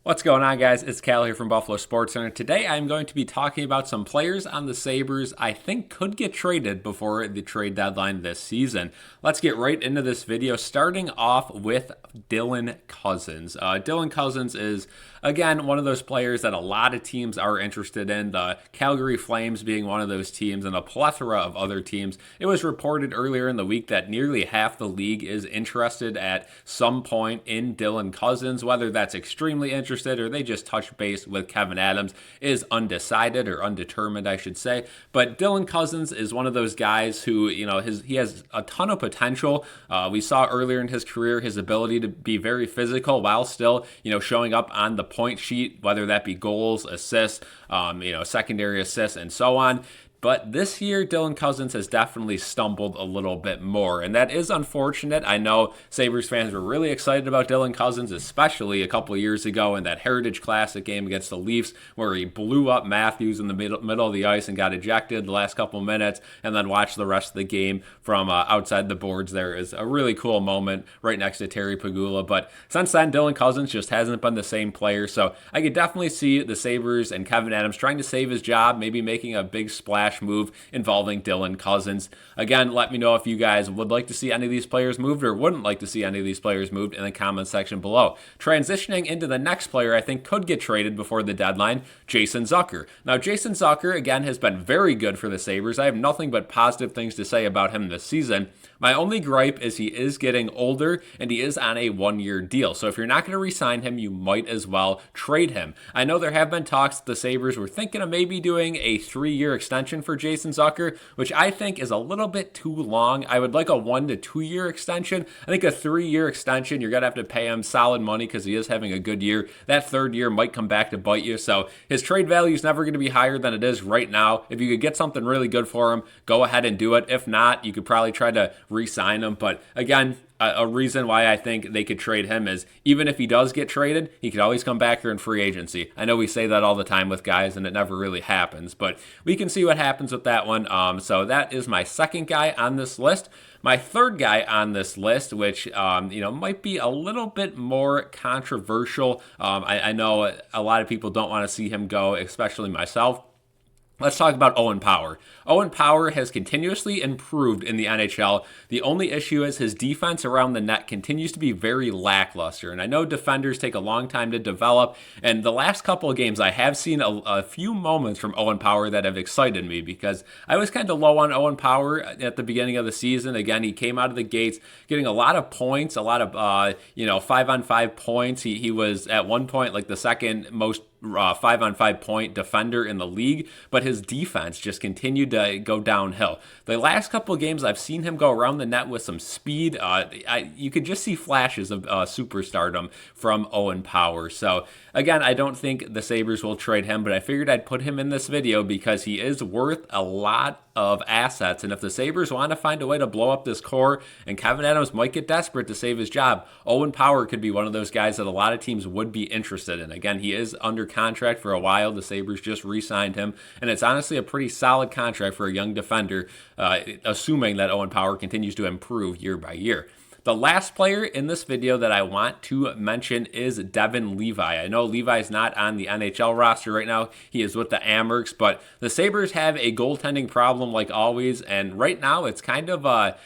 What's going on, guys? It's Cal here from Buffalo Sports Center. Today, I'm going to be talking about some players on the Sabres I think could get traded before the trade deadline this season. Let's get right into this video, starting off with Dylan Cozens. Dylan Cozens is, again, one of those players that a lot of teams are interested in, the Calgary Flames being one of those teams and a plethora of other teams. It was reported earlier in the week that nearly half the league is interested at some point in Dylan Cozens, whether that's extremely interested or they just touch base with Kevin Adams is undecided or undetermined, I should say. But Dylan Cozens is one of those guys who, he has a ton of potential. We saw earlier in his career his ability to be very physical while still, showing up on the point sheet, whether that be goals, assists, secondary assists, and so on. But this year, Dylan Cozens has definitely stumbled a little bit more, and that is unfortunate. I know Sabres fans were really excited about Dylan Cozens, especially a couple of years ago in that Heritage Classic game against the Leafs, where he blew up Matthews in the middle of the ice and got ejected the last couple of minutes, and then watched the rest of the game from outside the boards. There is a really cool moment right next to Terry Pegula. But since then, Dylan Cozens just hasn't been the same player, so I could definitely see the Sabres and Kevin Adams trying to save his job, maybe making a big splash move involving Dylan Cozens. Again, let me know if you guys would like to see any of these players moved or wouldn't like to see any of these players moved in the comment section below. Transitioning into the next player I think could get traded before the deadline, Jason Zucker. Now, Jason Zucker, again, has been very good for the Sabres. I have nothing but positive things to say about him this season. My only gripe is he is getting older and he is on a one-year deal. So if you're not going to re-sign him, you might as well trade him. I know there have been talks that the Sabres were thinking of maybe doing a 3-year extension for Jason Zucker, which I think is a little bit too long. I would like a 1 to 2 year extension. I think a 3-year extension, you're going to have to pay him solid money because he is having a good year. That third year might come back to bite you. So his trade value is never going to be higher than it is right now. If you could get something really good for him, go ahead and do it. If not, you could probably try to re-sign him. But again, a reason why I think they could trade him is even if he does get traded, he could always come back here in free agency. I know we say that all the time with guys and it never really happens, but we can see what happens with that one. So that is my second guy on this list. My third guy on this list, which might be a little bit more controversial. I know a lot of people don't want to see him go, especially myself. Let's talk about Owen Power. Owen Power has continuously improved in the NHL. The only issue is his defense around the net continues to be very lackluster. And I know defenders take a long time to develop. And the last couple of games, I have seen a few moments from Owen Power that have excited me because I was kind of low on Owen Power at the beginning of the season. Again, he came out of the gates getting a lot of points, a lot of 5-on-5 points. He was at one point like the second most 5-on-5 point defender in the league, but his defense just continued to go downhill. The last couple of games, I've seen him go around the net with some speed. You could just see flashes of superstardom from Owen Power. So again, I don't think the Sabres will trade him, but I figured I'd put him in this video because he is worth a lot of assets. And if the Sabres want to find a way to blow up this core, and Kevin Adams might get desperate to save his job, Owen Power could be one of those guys that a lot of teams would be interested in. Again, he is under contract for a while. The Sabres just re-signed him, and it's honestly a pretty solid contract for a young defender, assuming that Owen Power continues to improve year by year. The last player in this video that I want to mention is Devin Levi. I know Levi's not on the NHL roster right now. He is with the Amherst, but the Sabres have a goaltending problem like always, and right now it's kind of a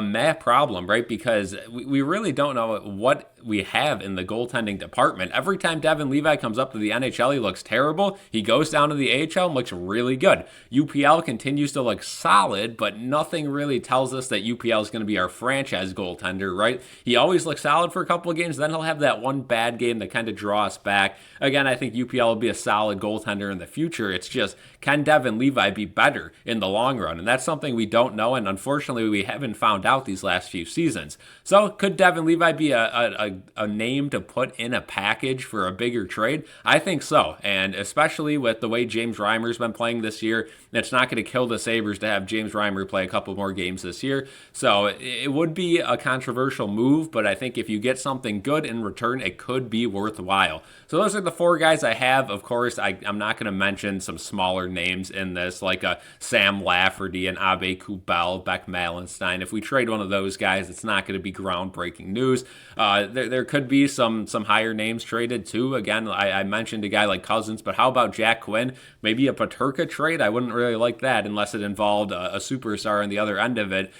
meh problem, right? Because we really don't know what we have in the goaltending department. Every time Devin Levi comes up to the NHL, he looks terrible. He goes down to the AHL and looks really good. UPL continues to look solid, but nothing really tells us that UPL is going to be our franchise goaltender, right? He always looks solid for a couple of games, then he'll have that one bad game that kind of draw us back. Again, I think UPL will be a solid goaltender in the future. It's just, can Devin Levi be better in the long run? And that's something we don't know, and unfortunately, we haven't found out these last few seasons. So could Devin Levi be a name to put in a package for a bigger trade? I think so, and especially with the way James Reimer's been playing this year, it's not going to kill the Sabres to have James Reimer play a couple more games this year. So it would be a controversial move, but I think if you get something good in return, it could be worthwhile. So those are the four guys I have. Of course, I'm not going to mention some smaller names in this, like a Sam Lafferty and Abe Kubel, Beck Malenstein. deadline. If we trade one of those guys, it's not going to be groundbreaking news. There could be some higher names traded too. Again, I mentioned a guy like Cousins, but how about Jack Quinn? Maybe a Peterka trade? I wouldn't really like that unless it involved a superstar on the other end of it.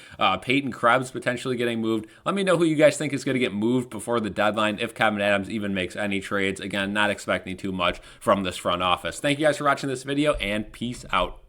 Peyton Krebs potentially getting moved. Let me know who you guys think is going to get moved before the deadline, if Kevin Adams even makes any trades. Again, not expecting too much from this front office. Thank you guys for watching this video, and peace out.